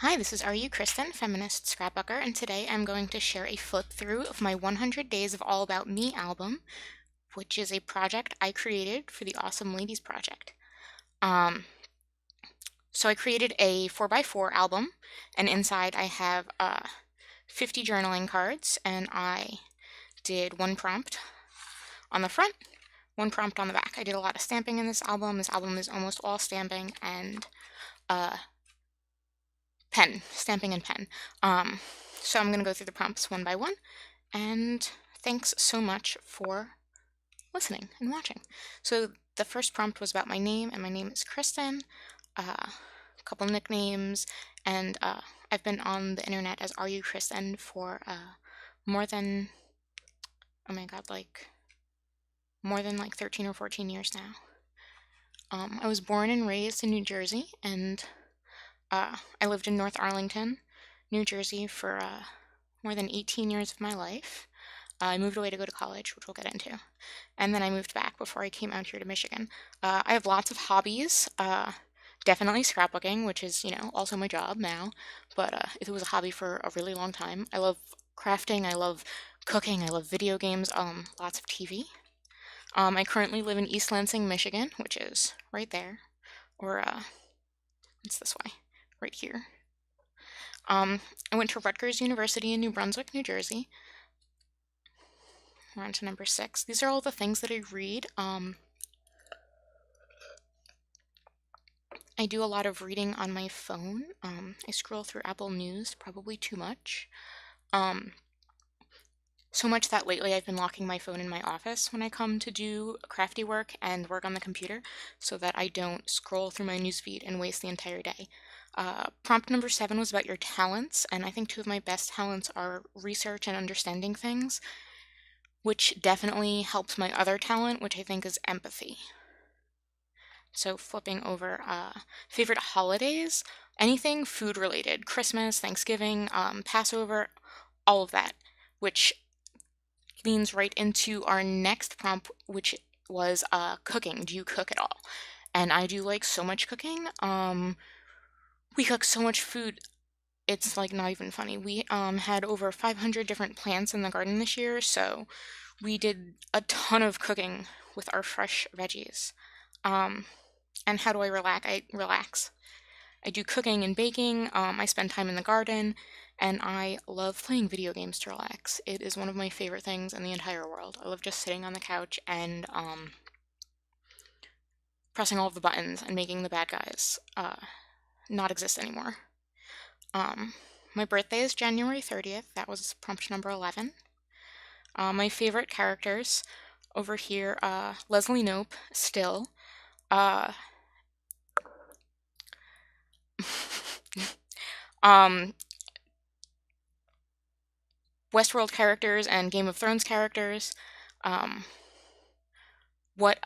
Hi, this is rukristin, feminist scrapbooker, and today I'm going to share a flip through of my 100 Days of All About Me album, which is a project I created for the Awesome Ladies Project. Um, so I created a 4x4 album, and inside I have 50 journaling cards, and I did one prompt on the front, one prompt on the back. I did a lot of stamping in this album. This album is almost all stamping and uh, stamping and pen. So I'm going to go through the prompts one by one, and thanks so much for listening and watching. So the first prompt was about my name, and my name is Kristen, a couple nicknames, and I've been on the internet as rukristin for more than, oh my god, more than 13 or 14 years now. I was born and raised in New Jersey, and I lived in North Arlington, New Jersey for more than 18 years of my life. I moved away to go to college, which we'll get into. And then I moved back before I came out here to Michigan. I have lots of hobbies. Definitely scrapbooking, which is, also my job now. But it was a hobby for a really long time. I love crafting. I love cooking. I love video games. Lots of TV. I currently live in East Lansing, Michigan, which is right there. Or, it's this way, right here. I went to Rutgers University in New Brunswick, New Jersey. We're on to number 6. These are all the things that I read. I do a lot of reading on my phone. I scroll through Apple News probably too much. So much that lately I've been locking my phone in my office when I come to do crafty work and work on the computer so that I don't scroll through my newsfeed and waste the entire day. Prompt number 7 was about your talents, and I think 2 of my best talents are research and understanding things, which definitely helps my other talent, which I think is empathy. So flipping over, favorite holidays, anything food related, Christmas, Thanksgiving, Passover, all of that, which leans right into our next prompt, which was cooking. Do you cook at all? And I do so much cooking. We cook so much food. It's not even funny. We had over 500 different plants in the garden this year, so we did a ton of cooking with our fresh veggies. And how do I relax? I relax. I do cooking and baking. I spend time in the garden, and I love playing video games to relax. It is one of my favorite things in the entire world. I love just sitting on the couch and pressing all of the buttons and making the bad guys not exist anymore. My birthday is January 30th. That was prompt number 11. My favorite characters over here, Leslie Knope, still. Westworld characters and Game of Thrones characters. What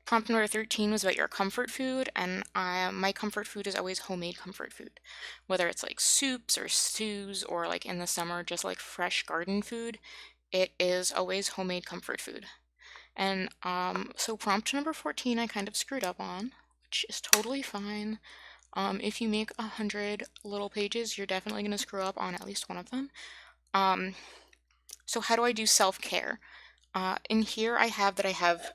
prompt number 13 was about your comfort food, and my comfort food is always homemade comfort food, whether it's soups or stews or in the summer just fresh garden food. It is always homemade comfort food. And so prompt number 14 I kind of screwed up on, which is totally fine. If you make 100 little pages, you're definitely going to screw up on at least one of them. So how do I do self-care? In here I have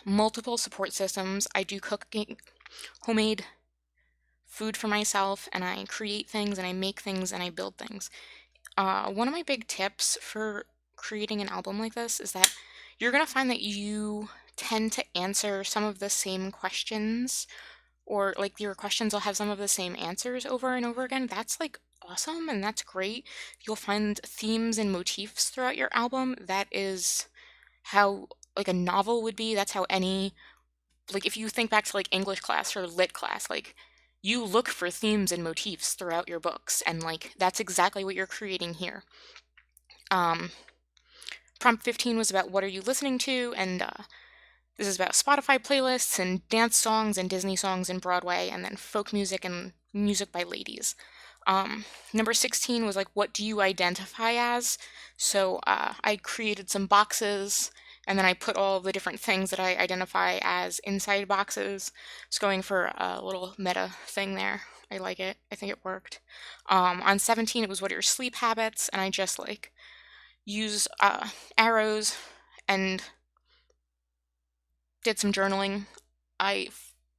multiple support systems. I do cooking, homemade food for myself, and I create things, and I make things, and I build things. One of my big tips for creating an album like this is that you're going to find that you tend to answer some of the same questions, or your questions will have some of the same answers over and over again. That's awesome, and that's great. You'll find themes and motifs throughout your album. That is how a novel would be. That's how any if you think back to English class or lit class, you look for themes and motifs throughout your books, and that's exactly what you're creating here. Prompt 15 was about what are you listening to, and this is about Spotify playlists and dance songs and Disney songs and Broadway, and then folk music and music by ladies. Number 16 was what do you identify as? So I created some boxes, and then I put all the different things that I identify as inside boxes. Just going for a little meta thing there I like it. I think it worked. On 17, it was what are your sleep habits, and I just like use arrows and did some journaling.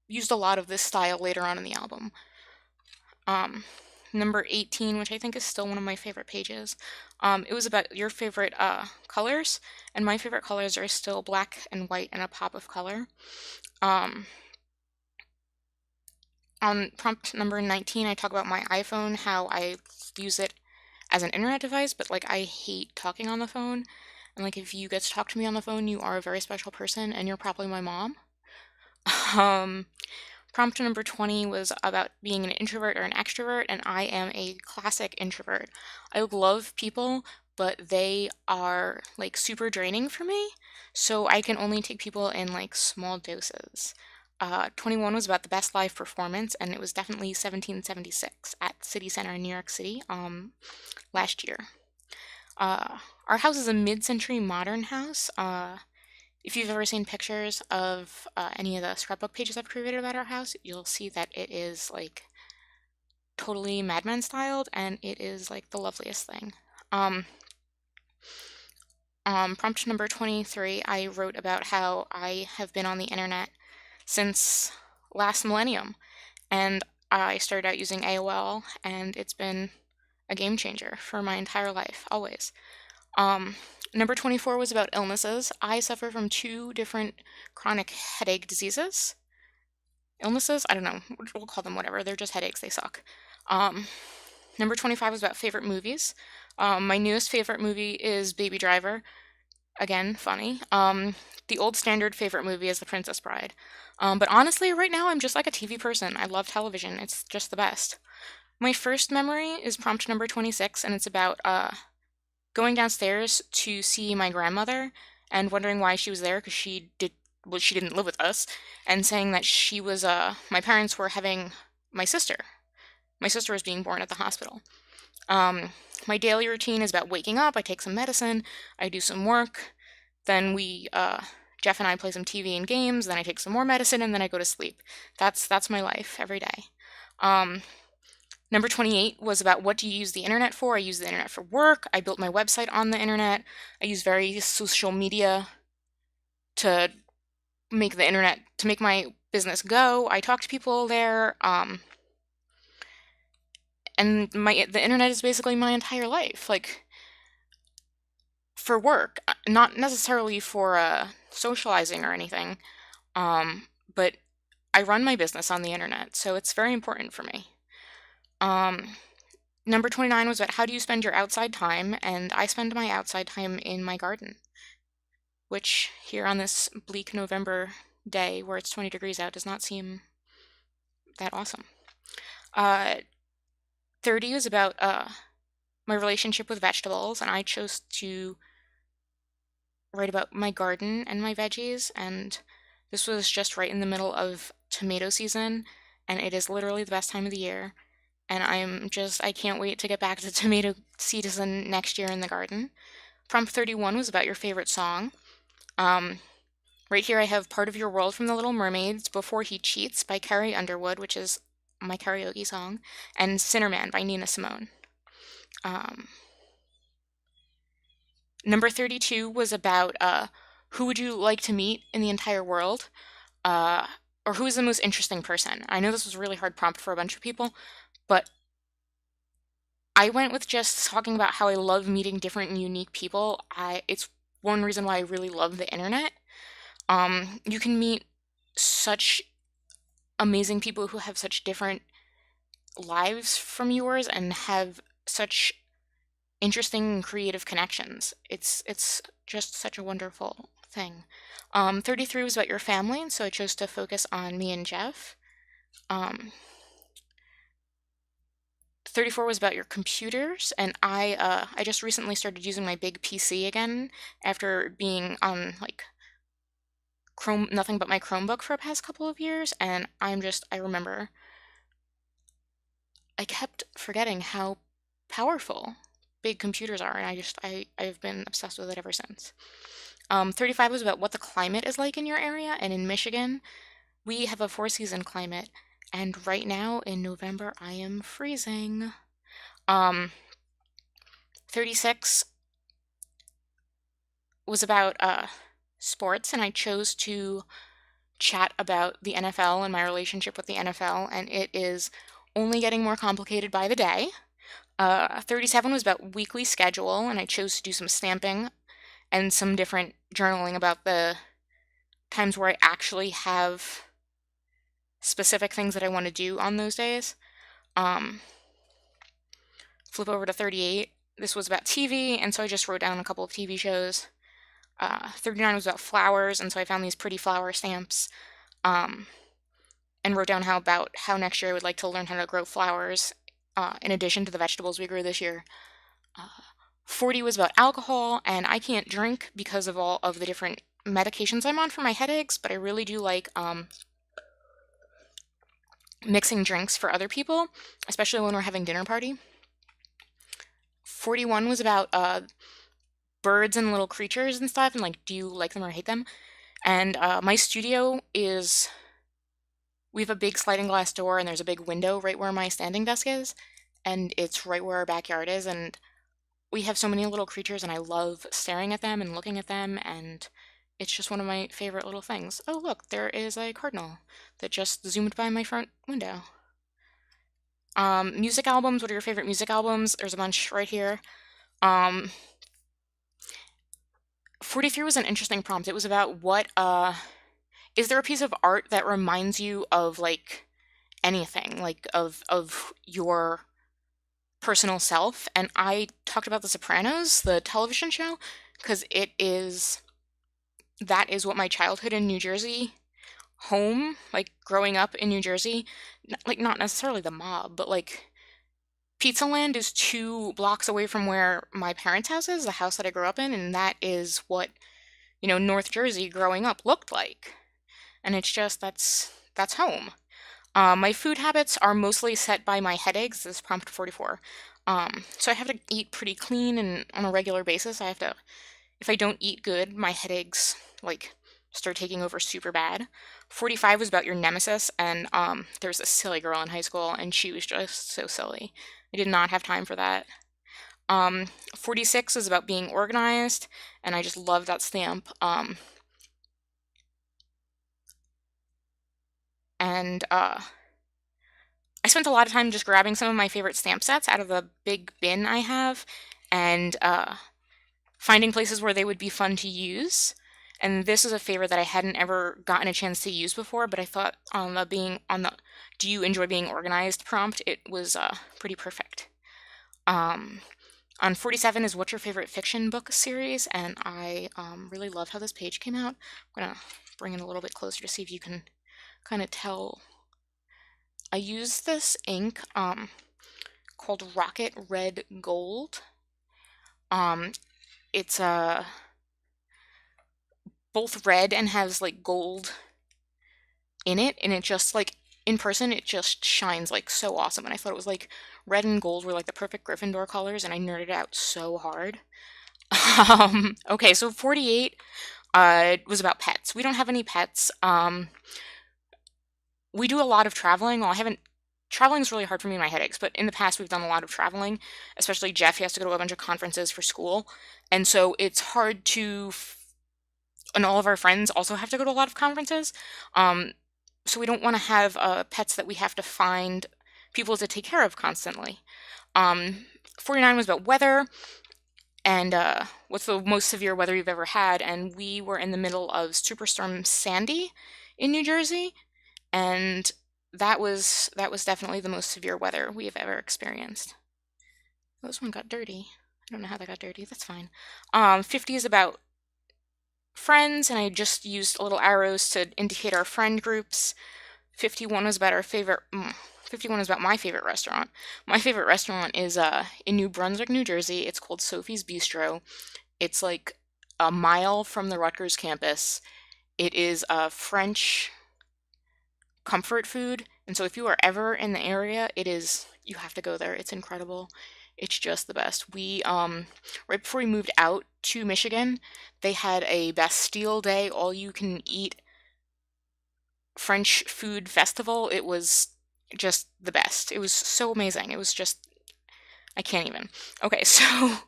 Used a lot of this style later on in the album. Um, Number 18, which I think is still one of my favorite pages. It was about your favorite colors, and my favorite colors are still black and white and a pop of color. Um, on prompt number 19, I talk about my iPhone, how I use it as an internet device, but like I hate talking on the phone. And like if you get to talk to me on the phone, you are a very special person, and you're probably my mom. Um, Prompt number 20 was about being an introvert or an extrovert, and I am a classic introvert. I love people, but they are like super draining for me, so I can only take people in like small doses. 21 was about the best live performance, and it was definitely 1776 at City Center in New York City last year. Our house is a mid-century modern house. If you've ever seen pictures of any of the scrapbook pages I've created about our house, you'll see that it is like totally Mad Men styled, and it is like the loveliest thing. Um, Prompt number 23, I wrote about how I have been on the internet since last millennium, and I started out using AOL, and it's been a game changer for my entire life, always. Um, Number 24 was about illnesses. I suffer from two different chronic headache diseases. Illnesses? I don't know. We'll call them whatever. They're just headaches. They suck. Um, Number 25 was about favorite movies. My newest favorite movie is Baby Driver. Again, funny. The old standard favorite movie is The Princess Bride. But honestly, right now I'm just like a TV person. I love television. It's just the best. My first memory is prompt number 26, and it's about going downstairs to see my grandmother and wondering why she was there because she didn't live with us, and saying that she was my parents were having my sister. My sister was being born at the hospital. Um, my daily routine is about waking up. I take some medicine. I do some work. Then Jeff and I play some TV and games. Then I take some more medicine, and then I go to sleep. That's my life every day. Um, Number 28 was about what do you use the internet for? I use the internet for work. I built my website on the internet. I use various social media to make my business go. I talk to people there. And the internet is basically my entire life. Like for work, not necessarily for socializing or anything. But I run my business on the internet, so it's very important for me. Um, Number 29 was about how do you spend your outside time, and I spend my outside time in my garden, which here on this bleak November day where it's 20 degrees out does not seem that awesome. Uh, 30 was about my relationship with vegetables, and I chose to write about my garden and my veggies, and this was just right in the middle of tomato season, and it is literally the best time of the year. And I can't wait to get back to tomato season next year in the garden. Prompt 31 was about your favorite song. Um, right here I have Part of Your World from The Little Mermaids, Before He Cheats by Carrie Underwood, which is my karaoke song, and Sinnerman by Nina Simone. Um, Number 32 was about who would you like to meet in the entire world, uh, or who is the most interesting person. I know this was a really hard prompt for a bunch of people, but I went with just talking about how I love meeting different and unique people. It's one reason why I really love the internet. You can meet such amazing people who have such different lives from yours and have such interesting and creative connections. It's just such a wonderful thing. 33 was about your family, and so I chose to focus on me and Jeff. Um, 34 was about your computers, and I just recently started using my big PC again after being on like Chrome nothing but my Chromebook for the past couple of years, and I remember I kept forgetting how powerful big computers are, and I've been obsessed with it ever since. 35 was about what the climate is like in your area, and in Michigan, we have a four-season climate, And right now in November, I am freezing. Um, 36 was about sports, and I chose to chat about the NFL and my relationship with the NFL, and it is only getting more complicated by the day. 37 was about weekly schedule, and I chose to do some stamping and some different journaling about the times where I actually have specific things that I want to do on those days. Um, Flip over to 38. This was about TV, and so I just wrote down a couple of TV shows. 39 was about flowers, and so I found these pretty flower stamps, um, and wrote down how next year I would like to learn how to grow flowers, in addition to the vegetables we grew this year. Uh, 40 was about alcohol, and I can't drink because of all of the different medications I'm on for my headaches, but I really do like mixing drinks for other people, especially when we're having dinner party. 41 was about birds and little creatures and stuff, and like, do you like them or hate them? And my studio is, we have a big sliding glass door, and there's a big window right where my standing desk is, and it's right where our backyard is, and we have so many little creatures, and I love staring at them and looking at them, and it's just one of my favorite little things. Oh, look, there is a cardinal that just zoomed by my front window. Music albums. What are your favorite music albums? There's a bunch right here. Um, 43 was an interesting prompt. It was about is there a piece of art that reminds you of like anything, like of your personal self? And I talked about The Sopranos, the television show, because that is what my childhood in New Jersey, home, like growing up in New Jersey, like not necessarily the mob, but like Pizza Land is 2 blocks away from where my parents' house is, the house that I grew up in, and that is what, North Jersey growing up looked like. And it's just that's home. My food habits are mostly set by my headaches. This is prompt 44. So I have to eat pretty clean and on a regular basis. If I don't eat good, my headaches like start taking over super bad. 45 was about your nemesis, and there was a silly girl in high school, and she was just so silly. I did not have time for that. 46 is about being organized, and I just love that stamp. And I spent a lot of time just grabbing some of my favorite stamp sets out of the big bin I have, and finding places where they would be fun to use. And this is a favorite that I hadn't ever gotten a chance to use before, but I thought on the do you enjoy being organized prompt, it was pretty perfect. Um, on 47 is what's your favorite fiction book series, and I really love how this page came out. I'm gonna bring it a little bit closer to see if you can kind of tell. I used this ink called Rocket Red Gold. Um, it's both red and has like gold in it, and it just like in person it just shines like so awesome. And I thought it was like red and gold were like the perfect Gryffindor colors, and I nerded out so hard. Okay, so 48 was about pets. We don't have any pets. We do a lot of traveling. Well, I haven't. Traveling is really hard for me and my headaches, but in the past we've done a lot of traveling, especially Jeff. He has to go to a bunch of conferences for school, and so it's hard to. And all of our friends also have to go to a lot of conferences, um, so we don't want to have pets that we have to find people to take care of constantly. 49 was about weather and what's the most severe weather you've ever had, and we were in the middle of Superstorm Sandy in New Jersey, and that was definitely the most severe weather we have ever experienced. Oh, this one got dirty. I don't know how that got dirty. That's fine. 50 is about friends, and I just used little arrows to indicate our friend groups. 51 was about our favorite. 51 is about my favorite restaurant. My favorite restaurant is in New Brunswick, New Jersey. It's called Sophie's Bistro. It's like a mile from the Rutgers campus. It is a French comfort food, and so if you are ever in the area, you have to go there. It's incredible. It's just the best. We right before we moved out to Michigan, they had a Bastille Day all you can eat French food festival. It was just the best. It was so amazing. It was just, I can't even. Okay, so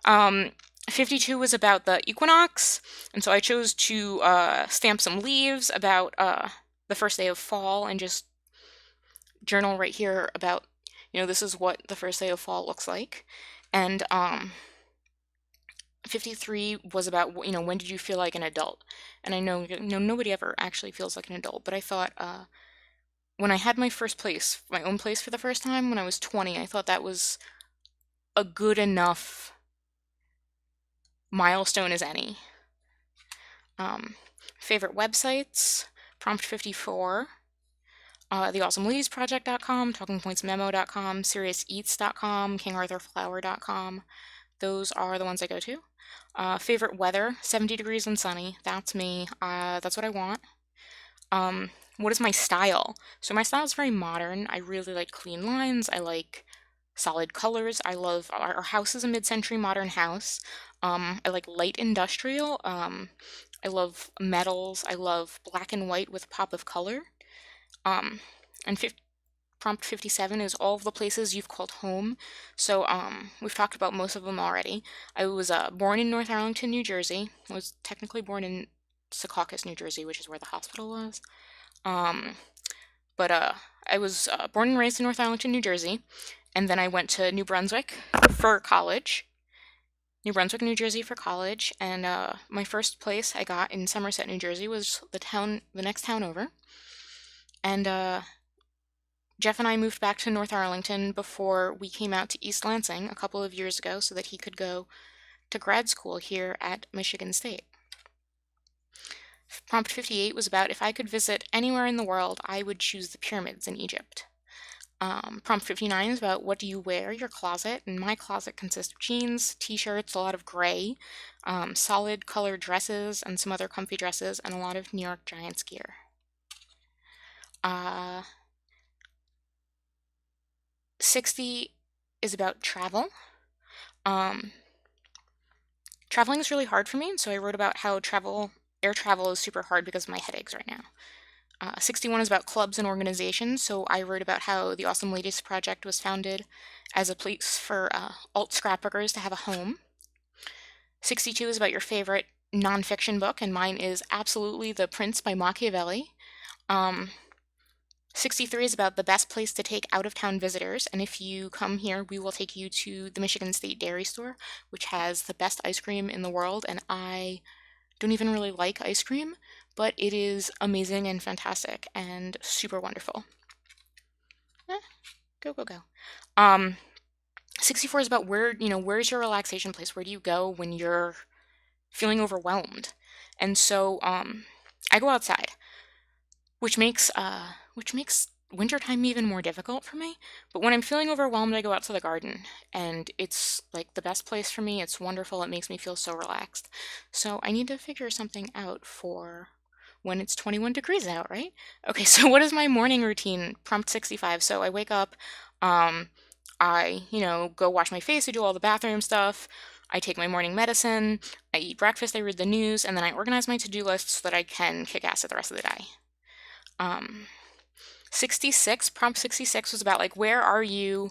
um, 52 was about the equinox, and so I chose to stamp some leaves about the first day of fall and just journal right here about, this is what the first day of fall looks like. And 53 was about, when did you feel like an adult? And I know, nobody ever actually feels like an adult, but I thought when I had my own place for the first time when I was 20, I thought that was a good enough milestone as any. Um, Favorite websites, Prompt 54, theawesomeladiesproject.com, talkingpointsmemo.com, seriouseats.com, kingarthurflower.com. Those are the ones I go to. Favorite weather, 70 degrees and sunny. That's me. That's what I want. What is my style? So my style is very modern. I really like clean lines. I like solid colors. I love our house is a mid-century modern house. I like light industrial. I love metals. I love black and white with pop of color. Um, and Prompt 57 is all of the places you've called home. So we've talked about most of them already. I was born in North Arlington, New Jersey. I was technically born in Secaucus, New Jersey, which is where the hospital was. Um, but I was born and raised in North Arlington, New Jersey, and then I went to New Brunswick for college. New Brunswick, New Jersey for college, and my first place I got in Somerset, New Jersey was the next town over. And Jeff and I moved back to North Arlington before we came out to East Lansing a couple of years ago so that he could go to grad school here at Michigan State. Prompt 58 was about if I could visit anywhere in the world, I would choose the pyramids in Egypt. Prompt 59 is about what do you wear, your closet, and my closet consists of jeans, t-shirts, a lot of gray, solid colored dresses, and some other comfy dresses, and a lot of New York Giants gear. 60 is about travel. Traveling is really hard for me, so I wrote about how air travel is super hard because of my headaches right now. 61 is about clubs and organizations, so I wrote about how the Awesome Ladies Project was founded as a place for alt scrapbookers to have a home. 62 is about your favorite nonfiction book, and mine is absolutely The Prince by Machiavelli. 63 is about the best place to take out-of-town visitors, and if you come here, we will take you to the Michigan State Dairy Store, which has the best ice cream in the world, and I don't even really like ice cream, but it is amazing and fantastic and super wonderful. Go, go, go. 64 is about where's your relaxation place? Where do you go when you're feeling overwhelmed? And so I go outside, which makes wintertime even more difficult for me. But when I'm feeling overwhelmed, I go out to the garden, and it's like the best place for me. It's wonderful. It makes me feel so relaxed. So I need to figure something out for when it's 21 degrees out, right? Okay, so what is my morning routine? Prompt 65. So I wake up, I, go wash my face, I do all the bathroom stuff, I take my morning medicine, I eat breakfast, I read the news, and then I organize my to-do list so that I can kick ass at the rest of the day. 66, Prompt 66 was about like where are you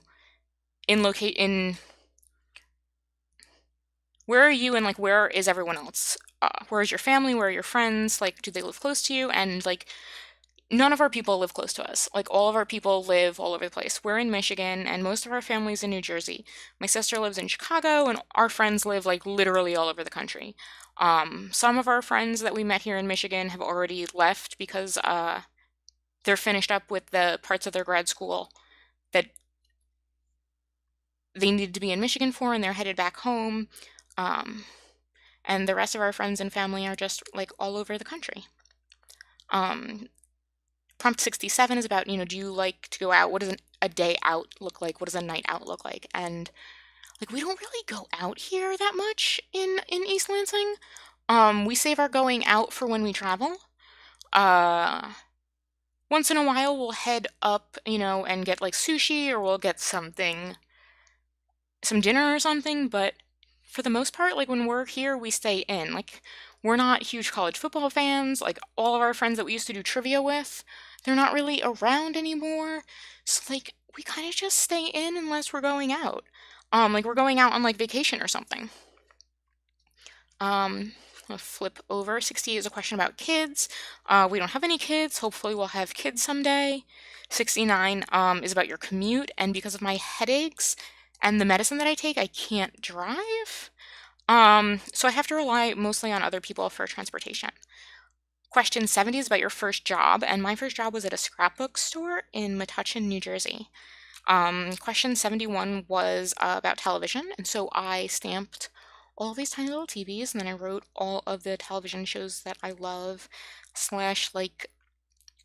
where are you and like where is everyone else? Where is your family? Where are your friends? Like, do they live close to you? And like, none of our people live close to us. Like, all of our people live all over the place. We're in Michigan, and most of our family's in New Jersey. My sister lives in Chicago, and our friends live like literally all over the country. Some of our friends that we met here in Michigan have already left because they're finished up with the parts of their grad school that they needed to be in Michigan for, and they're headed back home. And the rest of our friends and family are just like all over the country. Prompt 67 is about, do you like to go out? What does a day out look like? What does a night out look like? And like, we don't really go out here that much in East Lansing. We save our going out for when we travel. Once in a while, we'll head up, and get like sushi, or we'll get some dinner or something, but For the most part, like when we're here, we stay in. Like, we're not huge college football fans. Like, all of our friends that we used to do trivia with, they're not really around anymore. So, like, we kind of just stay in unless we're going out. Like we're going out on like vacation or something. Um, I'll flip over. 60 is a question about kids. We don't have any kids. Hopefully, we'll have kids someday. 69 is about your commute, and because of my headaches and the medicine that I take, I can't drive. So I have to rely mostly on other people for transportation. Question 70 is about your first job, and my first job was at a scrapbook store in Metuchen, New Jersey. Question 71 was about television, and so I stamped all these tiny little TVs, and then I wrote all of the television shows that I love, slash, like,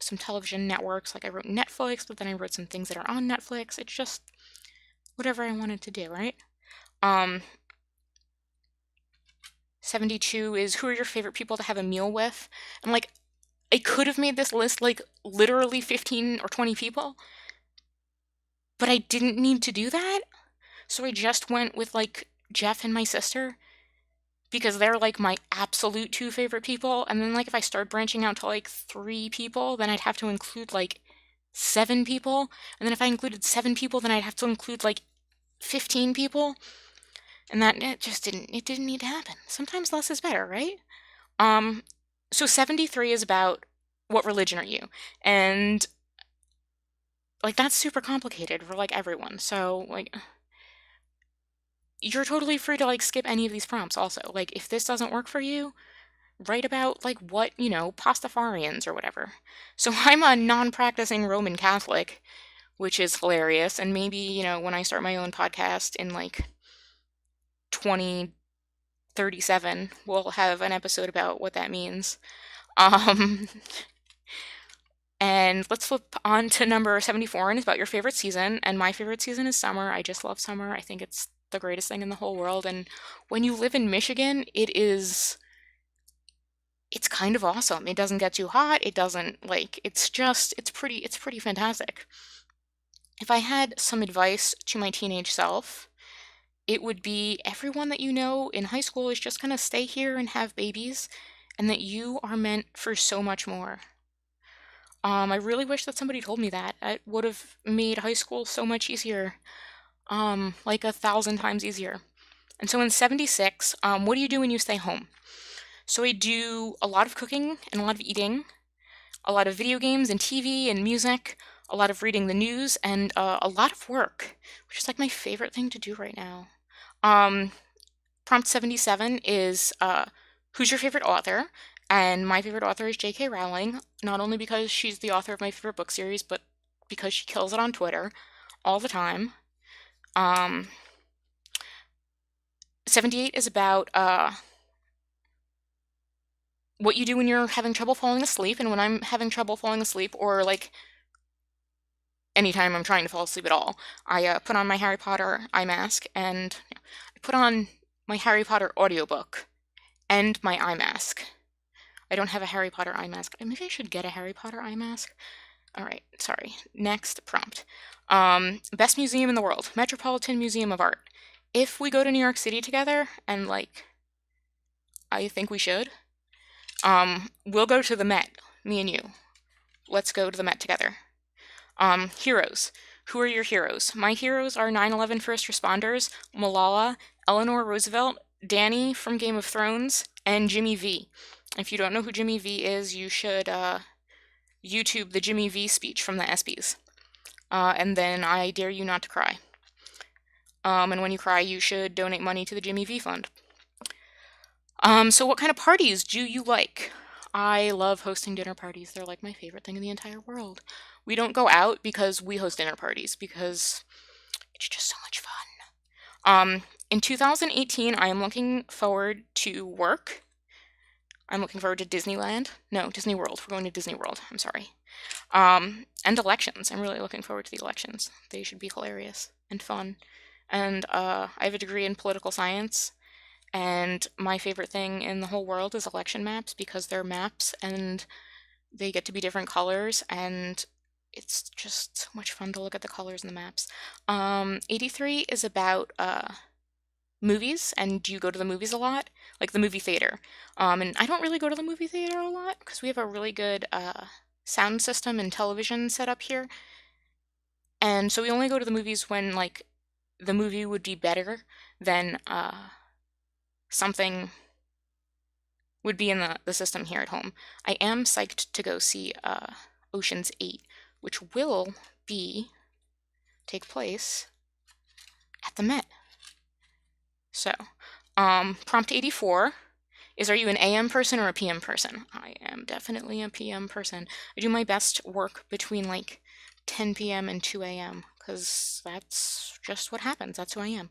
some television networks. Like, I wrote Netflix, but then I wrote some things that are on Netflix. It's just whatever I wanted to do, right? Um, 72 is who are your favorite people to have a meal with? And, like, I could have made this list, like, literally 15 or 20 people, but I didn't need to do that. So I just went with, like, Jeff and my sister because they're, like, my absolute two favorite people. And then, like, if I start branching out to, like, three people, then I'd have to include, like, seven people. And then if I included seven people, then I'd have to include, like, 15 people. And that, it didn't need to happen. Sometimes less is better, right? Um, so 73 is about what religion are you? And, like, that's super complicated for, like, everyone. So, like, you're totally free to, like, skip any of these prompts also. Like, if this doesn't work for you, write about, like, what, Pastafarians or whatever. So I'm a non-practicing Roman Catholic, which is hilarious. And maybe, when I start my own podcast in, like, 2037, we'll have an episode about what that means. Um, and let's flip on to number 74, and it's about your favorite season. And my favorite season is summer. I just love summer. I think it's the greatest thing in the whole world. And when you live in Michigan, it's kind of awesome. It doesn't get too hot. It doesn't like it's pretty fantastic. If I had some advice to my teenage self, it would be everyone that you know in high school is just gonna stay here and have babies, and that you are meant for so much more. I really wish that somebody told me that. It would have made high school so much easier. Like 1,000 times easier. And so in 76, what do you do when you stay home? So I do a lot of cooking and a lot of eating, a lot of video games and TV and music, a lot of reading the news, and a lot of work, which is like my favorite thing to do right now. Um, Prompt 77 is who's your favorite author? And my favorite author is J.K. Rowling, not only because she's the author of my favorite book series, but because she kills it on Twitter all the time. Um, 78 is about what you do when you're having trouble falling asleep. And when I'm having trouble falling asleep, or like anytime I'm trying to fall asleep at all, I put on my Harry Potter eye mask, and I put on my Harry Potter audiobook and my eye mask. I don't have a Harry Potter eye mask. Maybe I should get a Harry Potter eye mask. All right, sorry. Next prompt. Best museum in the world, Metropolitan Museum of Art. If we go to New York City together, and like, I think we should, we'll go to the Met, me and you. Let's go to the Met together. Heroes. Who are your heroes? My heroes are 9/11 first responders, Malala, Eleanor Roosevelt, Dany from Game of Thrones, and Jimmy V. If you don't know who Jimmy V is, you should YouTube the Jimmy V speech from the ESPYs. And then I dare you not to cry. And when you cry, you should donate money to the Jimmy V Fund. So what kind of parties do you like? I love hosting dinner parties. They're like my favorite thing in the entire world. We don't go out because we host dinner parties because it's just so much fun. In 2018, I am looking forward to work. I'm looking forward to Disneyland. No, Disney World. We're going to Disney World. I'm sorry. And elections. I'm really looking forward to the elections. They should be hilarious and fun. And I have a degree in political science. And my favorite thing in the whole world is election maps because they're maps and they get to be different colors, and it's just so much fun to look at the colors in the maps. 83 is about movies, and do you go to the movies a lot? Like the movie theater. And I don't really go to the movie theater a lot because we have a really good sound system and television set up here. And so we only go to the movies when like the movie would be better than something would be in the system here at home. I am psyched to go see Ocean's 8, which will be take place at the Met. So, prompt 84 is, are you an AM person or a PM person? I am definitely a PM person. I do my best work between like 10 p.m. and 2 a.m. because that's just what happens. That's who I am.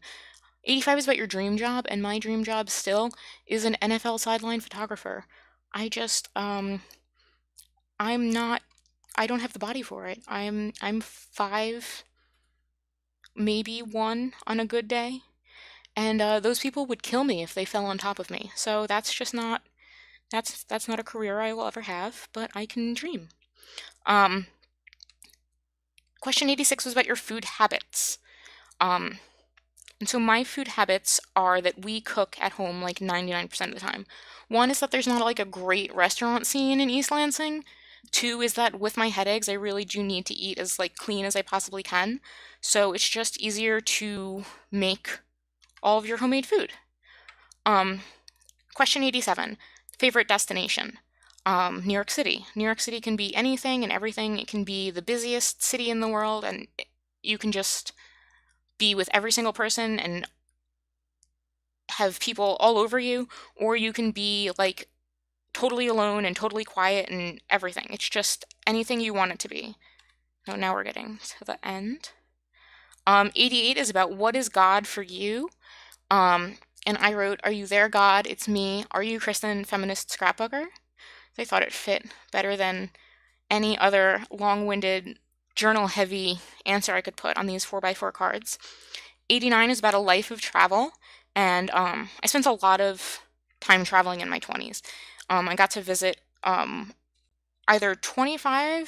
85 is about your dream job, and my dream job still is an NFL sideline photographer. I just, I'm not, I don't have the body for it. I'm 5, maybe 1 on a good day. And those people would kill me if they fell on top of me. So that's just not that's not a career I will ever have, but I can dream. Um, question 86 was about your food habits. And so my food habits are that we cook at home like 99% of the time. One is that there's not like a great restaurant scene in East Lansing. 2 is that with my headaches, I really do need to eat as like clean as I possibly can. So it's just easier to make all of your homemade food. Question 87, favorite destination? New York City. New York City can be anything and everything. It can be the busiest city in the world, and you can just be with every single person and have people all over you, or you can be like totally alone and totally quiet and everything. It's just anything you want it to be. Oh, now we're getting to the end. 88 is about what is God for you? And I wrote, are you there, God? It's me. Are you Kristen, feminist scrapbooker? I thought it fit better than any other long-winded, journal-heavy answer I could put on these 4x4 cards. 89 is about a life of travel, and I spent a lot of time traveling in my 20s. I got to visit either 24,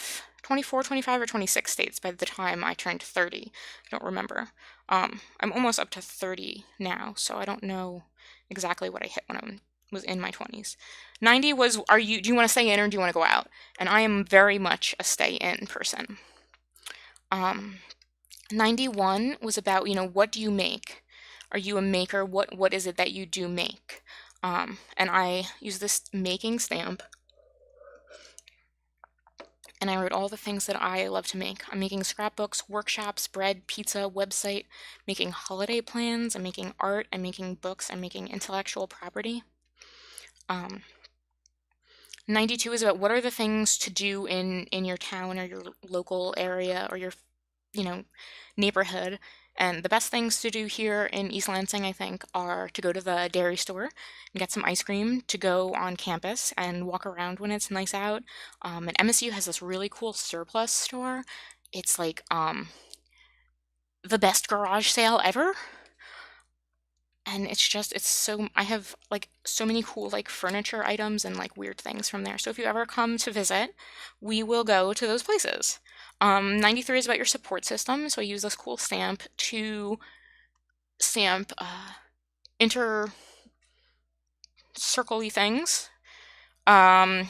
25, or 26 states by the time I turned 30. I don't remember. I'm almost up to 30 now, so I don't know exactly what I hit when I was in my 20s. 90 was, do you want to stay in or do you want to go out? And I am very much a stay in person. 91 was about, what do you make? Are you a maker? What is it that you do make? And I use this making stamp, and I wrote all the things that I love to make. I'm making scrapbooks, workshops, bread, pizza, website, making holiday plans, I'm making art, I'm making books, I'm making intellectual property. 92 is about what are the things to do in your town or your local area or your neighborhood. And the best things to do here in East Lansing, I think, are to go to the dairy store and get some ice cream, to go on campus and walk around when it's nice out. And MSU has this really cool surplus store. It's like the best garage sale ever. And I have like so many cool like furniture items and like weird things from there. So if you ever come to visit, we will go to those places. 93 is about your support system. So I use this cool stamp to stamp inter-circle-y things. And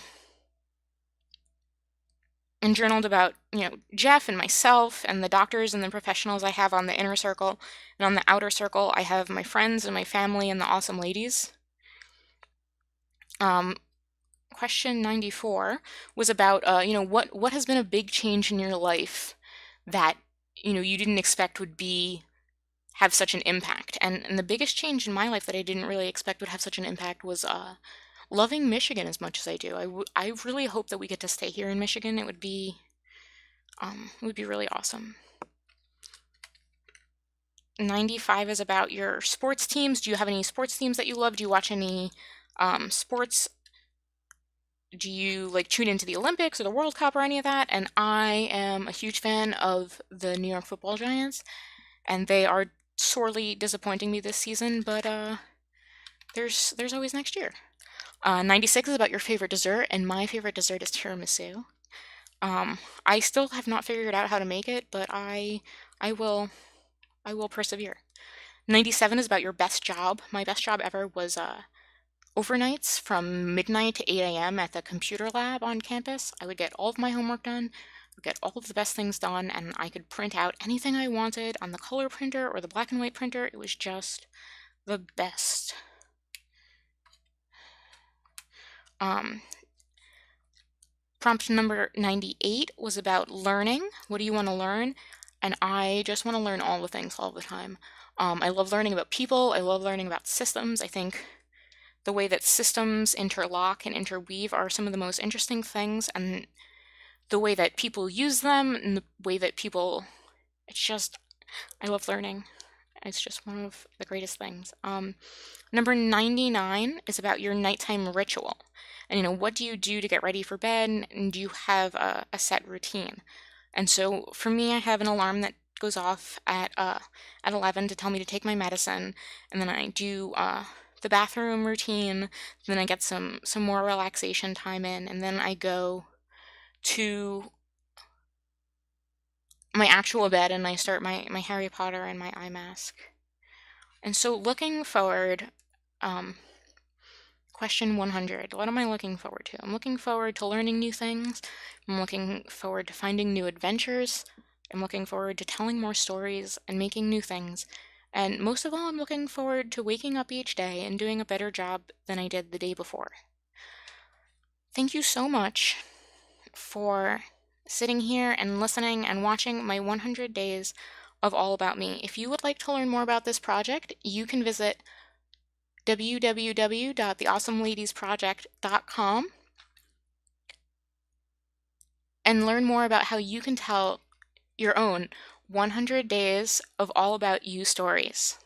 journaled about, Jeff and myself and the doctors and the professionals I have on the inner circle. And on the outer circle, I have my friends and my family and the awesome ladies. Question 94 was about, what has been a big change in your life that, you didn't expect would have such an impact. And the biggest change in my life that I didn't really expect would have such an impact was loving Michigan as much as I do. I really hope that we get to stay here in Michigan. It would be really awesome. 95 is about your sports teams. Do you have any sports teams that you love? Do you watch any sports? Do you like tune into the Olympics or the World Cup or any of that? And I am a huge fan of the New York Football Giants, and they are sorely disappointing me this season, but there's always next year. 96 is about your favorite dessert, and my favorite dessert is tiramisu. I still have not figured out how to make it, but I will persevere. 97 is about your best job. My best job ever was overnights from midnight to 8 a.m. at the computer lab on campus. I would get all of my homework done, would get all of the best things done, and I could print out anything I wanted on the color printer or the black and white printer. It was just the best. Prompt number 98 was about learning. What do you want to learn? And I just want to learn all the things all the time. I love learning about people. I love learning about systems. I think the way that systems interlock and interweave are some of the most interesting things, and the way that people use them and the way that people, it's just, I love learning. It's just one of the greatest things. Number 99 is about your nighttime ritual. And what do you do to get ready for bed? And do you have a set routine? And so for me, I have an alarm that goes off at 11 to tell me to take my medicine, and then I do the bathroom routine. Then I get some more relaxation time in, and then I go to my actual bed and I start my Harry Potter and my eye mask. And so looking forward, question 100, what am I looking forward to? I'm looking forward to learning new things. I'm looking forward to finding new adventures. I'm looking forward to telling more stories and making new things. And most of all, I'm looking forward to waking up each day and doing a better job than I did the day before. Thank you so much for sitting here and listening and watching my 100 days of All About Me. If you would like to learn more about this project, you can visit www.theawesomeladiesproject.com and learn more about how you can tell your own 100 days of all about you stories.